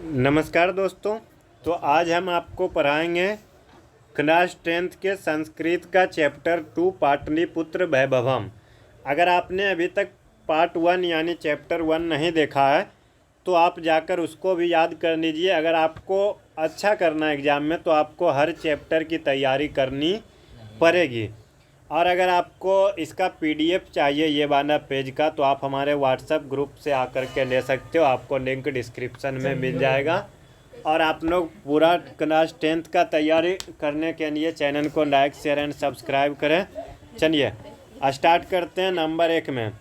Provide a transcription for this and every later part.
नमस्कार दोस्तों। तो आज हम आपको पढ़ाएंगे क्लास 10th के संस्कृत का चैप्टर 2 पाटलिपुत्र वैभवम। अगर आपने अभी तक पार्ट 1 यानी चैप्टर 1 नहीं देखा है तो आप जाकर उसको भी याद कर लीजिए। अगर आपको अच्छा करना है एग्ज़ाम में तो आपको हर चैप्टर की तैयारी करनी पड़ेगी। और अगर आपको इसका PDF चाहिए ये वाला पेज का तो आप हमारे व्हाट्सएप ग्रुप से आकर के ले सकते हो। आपको लिंक डिस्क्रिप्शन में मिल जाएगा। और आप लोग पूरा क्लास 10th का तैयारी करने के लिए चैनल को लाइक शेयर एंड सब्सक्राइब करें। चलिए स्टार्ट करते हैं। नंबर 1 में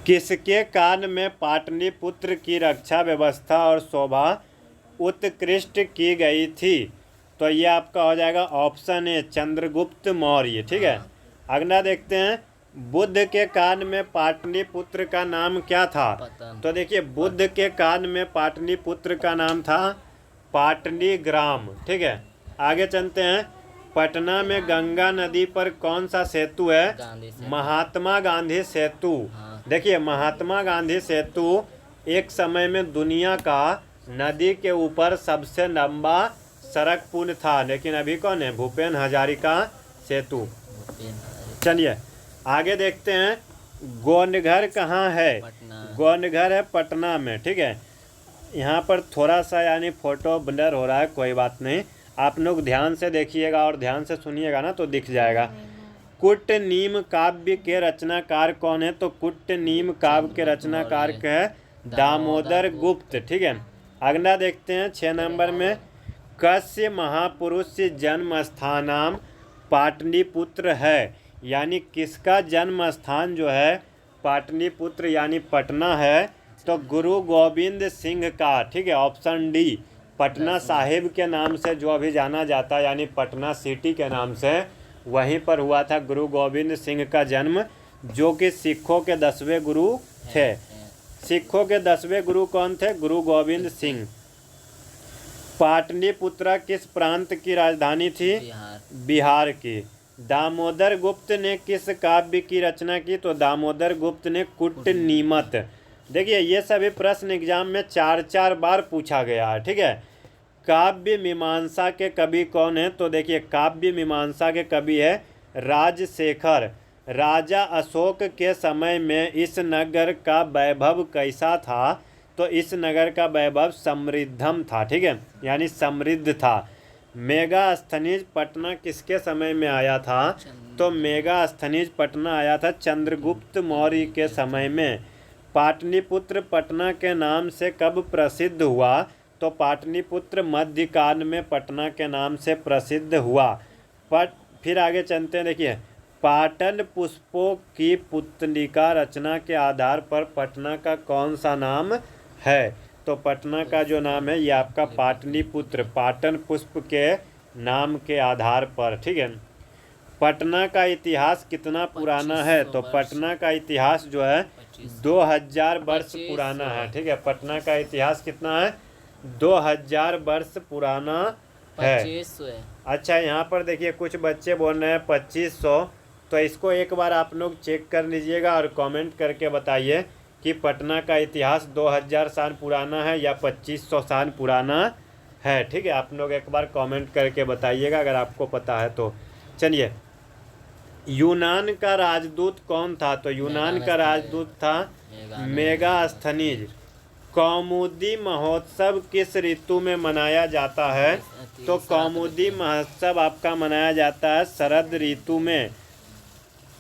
किसके काल में पाटलिपुत्र की रक्षा व्यवस्था और शोभा उत्कृष्ट की गई थी? तो ये आपका हो जाएगा ऑप्शन ए चंद्रगुप्त मौर्य। ठीक है, अगला देखते हैं। बुद्ध के काल में पाटलिपुत्र का नाम क्या था? तो देखिए बुद्ध के काल में पाटलिपुत्र का नाम था पाटलीग्राम। ठीक है, आगे चलते हैं। पटना में गंगा नदी पर कौन सा सेतु है? महात्मा गांधी सेतु। देखिए महात्मा गांधी सेतु एक समय में दुनिया का नदी के ऊपर सबसे लंबा सड़क पुल था, लेकिन अभी कौन है? भूपेन हजारिका सेतु। चलिए आगे देखते हैं। गोंडघर कहाँ है? गोंडघर है पटना में। ठीक है, यहाँ पर थोड़ा सा यानी फोटो ब्लर हो रहा है, कोई बात नहीं। आप लोग ध्यान से देखिएगा और ध्यान से सुनिएगा ना तो दिख जाएगा। कुट्टनीम काव्य के रचनाकार कौन है? तो कुट्टनीम काव्य के रचनाकार है दामोदर गुप्त। ठीक है, अगला देखते हैं 6 नंबर में। कस्य महापुरुष जन्म स्थानम पाटलिपुत्र है? यानी किसका जन्म स्थान जो है पाटलिपुत्र यानी पटना है? तो गुरु गोविंद सिंह का। ठीक है, ऑप्शन डी पटना साहिब के नाम से जो अभी जाना जाता है यानी पटना सिटी के नाम से, वहीं पर हुआ था गुरु गोविंद सिंह का जन्म, जो कि सिखों के 10वें गुरु थे। सिखों के 10वें गुरु कौन थे? गुरु गोविंद सिंह। पाटलिपुत्र किस प्रांत की राजधानी थी? बिहार की। दामोदर गुप्त ने किस काव्य की रचना की? तो दामोदर गुप्त ने कुट्टनीमत। देखिए ये सभी प्रश्न एग्जाम में 4 बार पूछा गया है। ठीक है, काव्य मीमांसा के कवि कौन है? तो देखिए काव्य मीमांसा के कवि है राजशेखर। राजा अशोक के समय में इस नगर का वैभव कैसा था? तो इस नगर का वैभव समृद्धम था। ठीक है, यानी समृद्ध था। मेगास्थनीज पटना किसके समय में आया था? तो मेगास्थनीज पटना आया था चंद्रगुप्त मौर्य के समय में। पाटलिपुत्र पटना के नाम से कब प्रसिद्ध हुआ? तो पाटलिपुत्र मध्यकाल में पटना के नाम से प्रसिद्ध हुआ। फिर आगे चलते हैं। देखिए पाटल पुष्पों की पुतलिका रचना के आधार पर पटना का कौन सा नाम है? तो पटना का जो नाम है ये आपका पाटलिपुत्र, पाटन पुष्प के नाम के आधार पर। ठीक है, पटना का इतिहास कितना पुराना है? तो पटना का इतिहास जो है 2000 वर्ष पुराना है। ठीक है, पटना का इतिहास कितना है? 2000 वर्ष पुराना है। अच्छा, यहाँ पर देखिए कुछ बच्चे बोल रहे हैं 2500, तो इसको एक बार आप लोग चेक कर लीजिएगा और कमेंट करके बताइए कि पटना का इतिहास 2000 साल पुराना है या 2500 साल पुराना है। ठीक है, आप लोग एक बार कमेंट करके बताइएगा अगर आपको पता है तो। चलिए, यूनान का राजदूत कौन था? तो यूनान का राजदूत था मेगास्थनीज। कौमुदी महोत्सव किस ऋतु में मनाया जाता है? तो कौमुदी महोत्सव आपका मनाया जाता है शरद ऋतु में।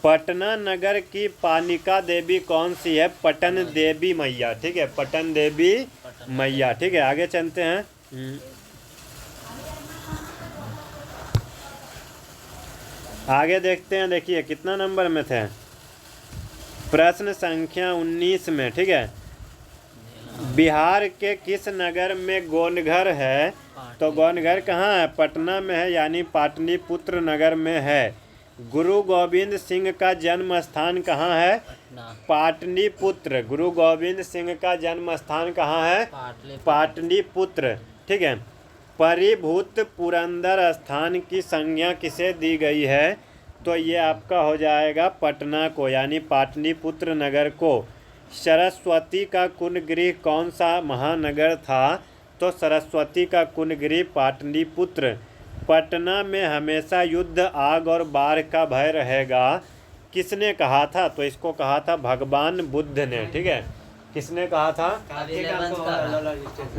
पटना नगर की पालिका देवी कौन सी है? पटन देवी मैया। ठीक है, पटन देवी मैया। ठीक है, आगे चलते हैं। आगे देखते हैं। देखिए कितना नंबर में थे? प्रश्न संख्या 19 में। ठीक है, बिहार के किस नगर में गोंडघर है? तो गोंडघर कहाँ है? पटना में है, यानी पाटलिपुत्र नगर में है। गुरु गोविंद सिंह का जन्म स्थान कहाँ है? पाटलिपुत्र। गुरु गोविंद सिंह का जन्म स्थान कहाँ है? पाटलिपुत्र। ठीक है, परिभूत पुरंदर स्थान की संज्ञा किसे दी गई है? तो ये आपका हो जाएगा पटना को, यानी पाटलिपुत्र नगर को। सरस्वती का कुंडगृह कौन सा महानगर था? तो सरस्वती का कुंडगृह पाटलिपुत्र। पटना में हमेशा युद्ध, आग और बाढ़ का भय रहेगा, किसने कहा था? तो इसको कहा था भगवान बुद्ध ने। ठीक है, किसने कहा था?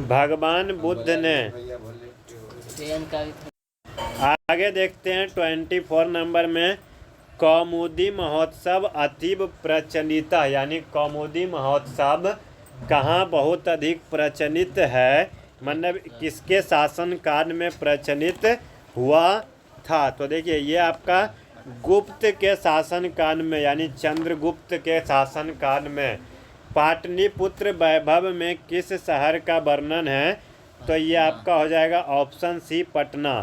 भगवान बुद्ध ने। आगे देखते हैं 24 नंबर में, कौमुदी महोत्सव अतीब प्रचलित, यानी कौमुदी महोत्सव कहाँ बहुत अधिक प्रचलित है, मतलब किसके शासनकाल में प्रचलित हुआ था? तो देखिए ये आपका गुप्त के शासनकाल में, यानी चंद्रगुप्त के शासनकाल में। पाटलिपुत्र वैभव में किस शहर का वर्णन है? तो ये आपका हो जाएगा ऑप्शन सी, पटना।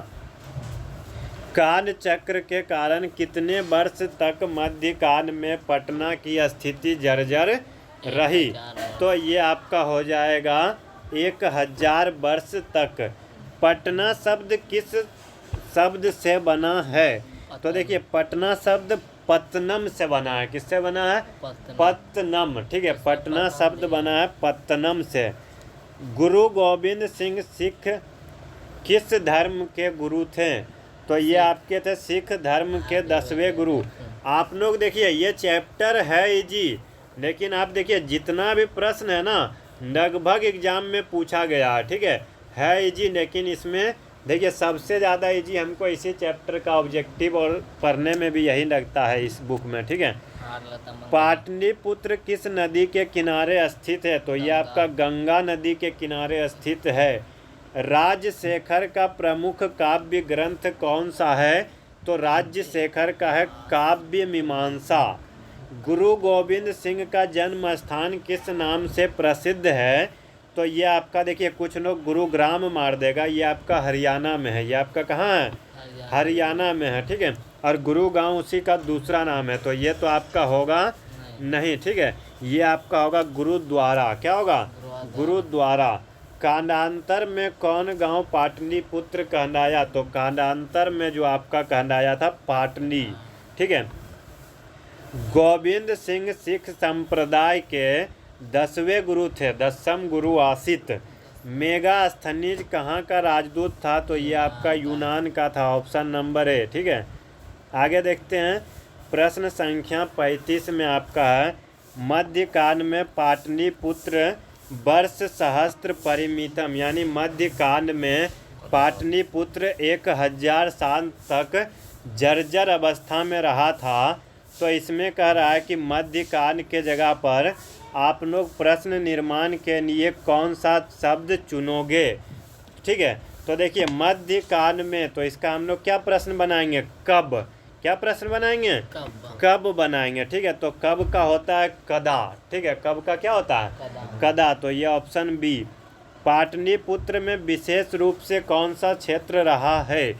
काल चक्र के कारण कितने वर्ष तक मध्यकाल में पटना की स्थिति जर्जर रही? तो ये आपका हो जाएगा 1000 वर्ष तक। पटना शब्द किस शब्द से बना है? तो देखिए पटना शब्द पत्तनम से बना है। किससे बना है? पत्तनम। ठीक है, पटना शब्द बना है पत्तनम से। गुरु गोविंद सिंह सिख किस धर्म के गुरु थे? तो ये आपके थे सिख धर्म के 10वें गुरु। आप लोग देखिए ये चैप्टर है इजी, लेकिन आप देखिए जितना भी प्रश्न है ना लगभग एग्जाम में पूछा गया है। ठीक है इजी, लेकिन इसमें देखिए सबसे ज़्यादा इजी हमको इसी चैप्टर का ऑब्जेक्टिव और पढ़ने में भी यही लगता है इस बुक में। ठीक है, पाटलिपुत्र किस नदी के किनारे स्थित है? तो ये आपका गंगा नदी के किनारे स्थित है। राजशेखर का प्रमुख काव्य ग्रंथ कौन सा है? तो राजशेखर का है काव्य मीमांसा। गुरु गोविंद सिंह का जन्म स्थान किस नाम से प्रसिद्ध है? तो ये आपका देखिए कुछ लोग गुरुग्राम मार देगा, ये आपका हरियाणा में है। ये आपका कहाँ है? हरियाणा में है। ठीक है, और गुरुगांव उसी का दूसरा नाम है, तो ये तो आपका होगा नहीं। ठीक है, ये आपका होगा गुरुद्वारा। क्या होगा? गुरुद्वारा। कांडांतर में कौन गांव पाटलिपुत्र कहलाया? तो कांडांतर में जो आपका कहलाया था पाटली। ठीक है, गोविंद सिंह सिख संप्रदाय के 10वें गुरु थे, 10म गुरु आसित। मेगास्थनीज कहाँ का राजदूत था? तो ये आपका यूनान का था, ऑप्शन नंबर ए। ठीक है, आगे देखते हैं प्रश्न संख्या 35 में आपका है, मध्यकाल में पाटलिपुत्र वर्ष सहस्त्र परिमितम, यानी मध्यकाल में पाटलिपुत्र 1000 साल तक जर्जर अवस्था में रहा था। तो इसमें कह रहा है कि मध्यकाल के जगह पर आप लोग प्रश्न निर्माण के लिए कौन सा शब्द चुनोगे? ठीक है, तो देखिए मध्यकाल में, तो इसका हम लोग क्या प्रश्न बनाएंगे? कब। क्या प्रश्न बनाएंगे? कब बनाएंगे। ठीक है, तो कब का होता है कदा। ठीक है, कब का क्या होता है? कदा। तो ये ऑप्शन बी। पाटलिपुत्र में विशेष रूप से कौन सा क्षेत्र रहा है?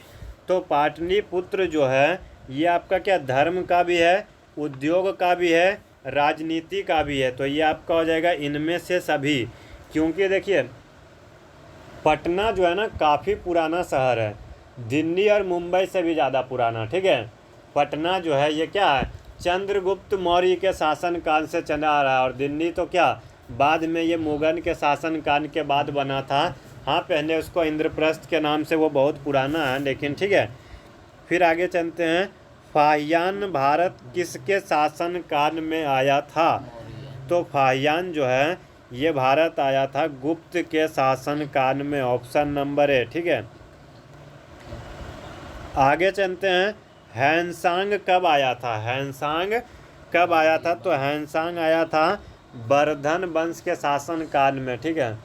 तो पाटलिपुत्र जो है ये आपका क्या धर्म का भी है, उद्योग का भी है, राजनीति का भी है। तो ये आपका हो जाएगा इनमें से सभी, क्योंकि देखिए पटना जो है ना काफ़ी पुराना शहर है, दिल्ली और मुंबई से भी ज़्यादा पुराना। ठीक है, पटना जो है ये क्या है? चंद्रगुप्त मौर्य के शासनकाल से चला आ रहा है, और दिल्ली तो क्या बाद में ये मुगल के शासनकाल के बाद बना था। हाँ, पहले उसको इंद्रप्रस्थ के नाम से वो बहुत पुराना है, लेकिन ठीक है। फिर आगे चलते हैं, फाहियान भारत किसके शासनकाल में आया था? तो फाहियान जो है ये भारत आया था गुप्त के शासनकाल में, ऑप्शन नंबर ए। ठीक है, आगे चलते हैं, हैनसांग कब आया था? हैनसांग कब आया था? तो हैनसांग आया था वर्धन वंश के शासनकाल में। ठीक है,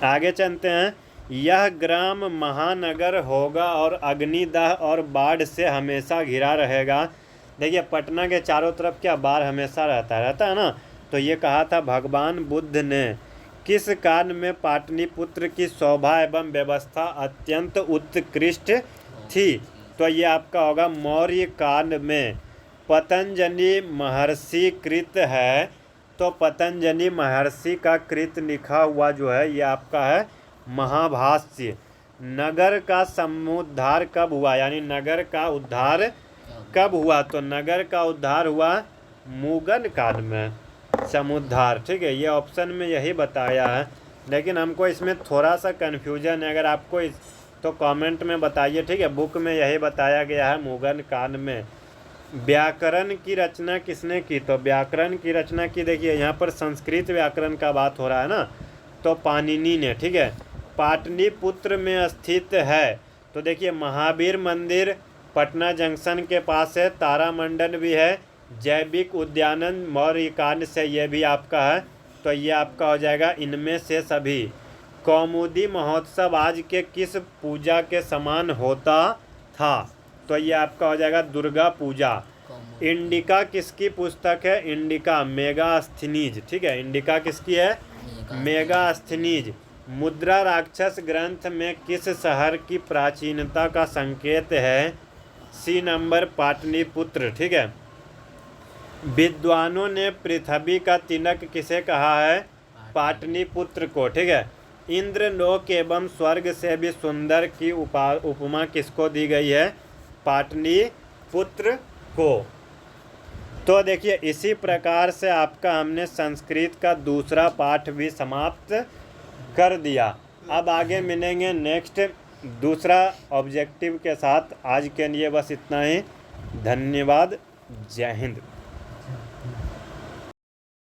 आगे चलते हैं, यह ग्राम महानगर होगा और अग्निदाह और बाढ़ से हमेशा घिरा रहेगा। देखिए पटना के चारों तरफ क्या बाढ़ हमेशा रहता है ना। तो ये कहा था भगवान बुद्ध ने। किस काल में पाटलिपुत्र की शोभा एवं व्यवस्था अत्यंत उत्कृष्ट थी? तो ये आपका होगा मौर्य काल में। पतंजलि महर्षि कृत है, तो पतंजलि महर्षि का कृत लिखा हुआ जो है ये आपका है महाभाष्य। नगर का समुद्धार कब हुआ, यानी नगर का उद्धार कब हुआ? तो नगर का उद्धार हुआ मुगल काल में समुद्धार, ठीक है, ये ऑप्शन में यही बताया है, लेकिन हमको इसमें थोड़ा सा कन्फ्यूजन है। अगर आपको तो कमेंट में बताइए, ठीक है। बुक में यही बताया गया है मुगल काल में। व्याकरण की रचना किसने की? तो व्याकरण की रचना की, देखिए यहाँ पर संस्कृत व्याकरण का बात हो रहा है ना, तो पाणिनि ने, ठीक है। पाटलिपुत्र में स्थित है, तो देखिए महावीर मंदिर पटना जंक्शन के पास है, तारामंडल भी है, जैविक उद्यानन मौर्यकाल से ये भी आपका है, तो ये आपका हो जाएगा इनमें से सभी। कौमुदी महोत्सव आज के किस पूजा के समान होता था? तो ये आपका हो जाएगा दुर्गा पूजा। इंडिका किसकी पुस्तक है? इंडिका मेगास्थनीज, ठीक है, इंडिका किसकी है? मेगास्थनीज। मुद्रा राक्षस ग्रंथ में किस शहर की प्राचीनता का संकेत है? सी नंबर पाटलिपुत्र, ठीक है। विद्वानों ने पृथ्वी का तिलक किसे कहा है? पाटलिपुत्र को, ठीक है। इंद्रलोक एवं स्वर्ग से भी सुंदर की उपमा किसको दी गई है? पाटलिपुत्र को। तो देखिए इसी प्रकार से आपका हमने संस्कृत का दूसरा पाठ भी समाप्त कर दिया। अब आगे मिलेंगे नेक्स्ट दूसरा ऑब्जेक्टिव के साथ। आज के लिए बस इतना ही। धन्यवाद। जय हिंद।